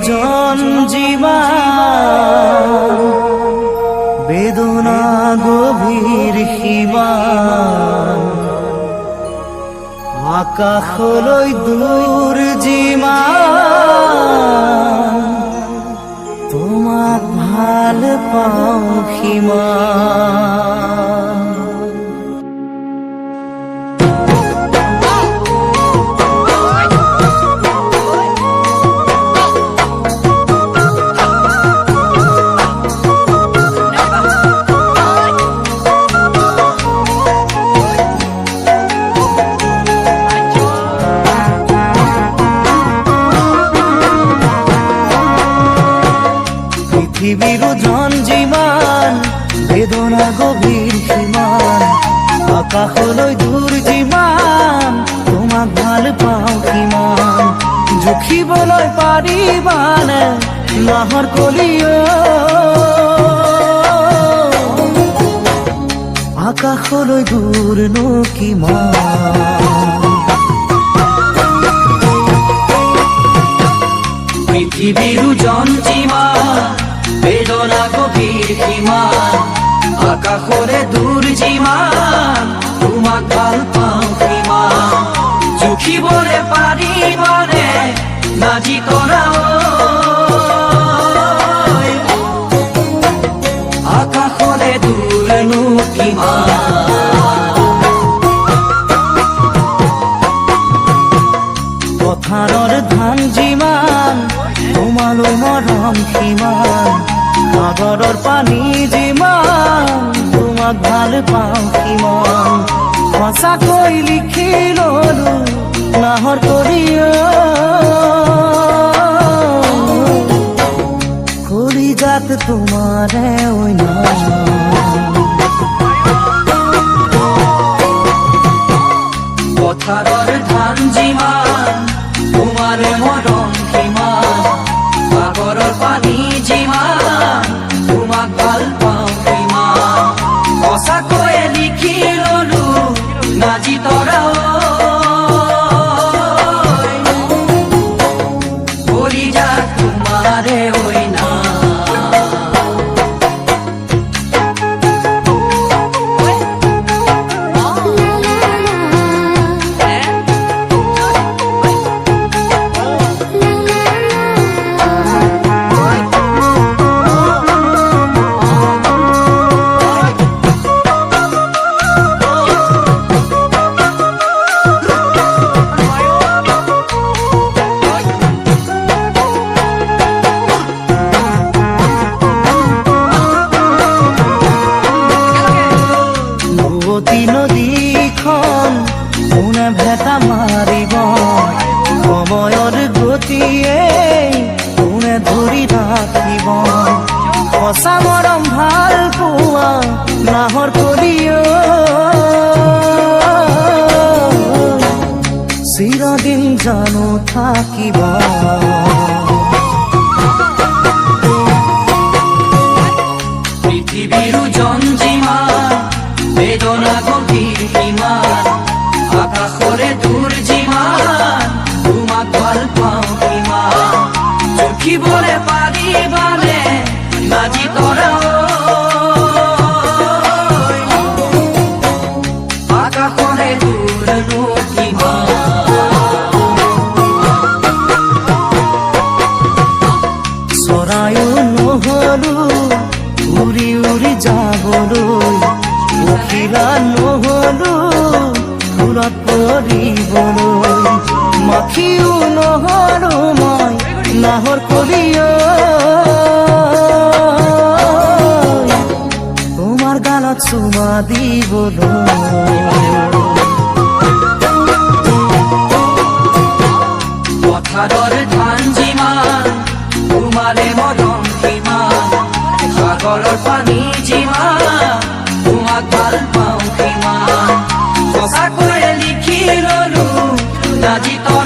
বিৰোজন জীবন বেদনা গভীৰ সীমান আকাশলৈ দূৰ যিমান তোমাক ভাল পাওঁ সিমান বিৰোজন জীবন বেদনা গভীৰ সীমান আকাশলৈ দূৰ যিমান তোমাক ভাল পাওঁ কিমান জুখিবলৈ পাৰিবানে নাহৰ কলিও আকাশলৈ দূৰনো কিমান পৃথিৱীৰ জঞ্জিমান বেদনা গভীৰ সীমান আকাশৰে দূৰ যিমান তোমাক ভাল পাওঁ কিমান জুখিবলৈ পাৰিবানে নাজি তৰা আকাশৰে দূৰনো কিমান পথাৰৰ ধান যিমান তোমালৈ মৰম সিমান সাগৰৰ পানী যিমান তোমাক ভাল পাওঁ সিমান সঁচাকৈ লিখি ললো নাহৰ কলিও কলিজাত তোমাৰে অন্য পথাৰৰ ধান যিমান তোমাৰে মৰম সিমান সাগৰৰ পানী যিমান তোমাক ভাল পাওঁ সিমান সঁচাকৈ লিখি ললো নাজি তৰা কলিজাত তোমাৰে অন্য নদীখন কোনে ভেটা মাৰিব সময়ৰ গতিয়ে কোনে ধৰি ৰাখিব সঁচা মৰম ভাল পোৱা নাহৰ কলিও চিৰদিন জানো থাকিব পৃথিৱীৰ জঞ্জিমান বেদনা গভীৰ সীমান আকাশৰে দূৰ যিমান তোমাক ভাল পাওঁ কিমান জুখিবলৈ পাৰিবানে নাজি তৰা আকাশৰে দূৰনো কিমান চৰায়ো নহলো উৰি উৰি যাবলৈ পখিলা নহলো ফুলত পৰিবলৈ মাখিও নহলো মই নাহৰ কলিও তোমাৰ গালত চুমা দিবলৈ পথাৰৰ ধান যিমান তোমাৰে মৰম সিমান সাগৰৰ পানী যিমান তোমাক ভাল পাওঁ কিমান সঁচাকৈ লিখি ললো নাজি তৰা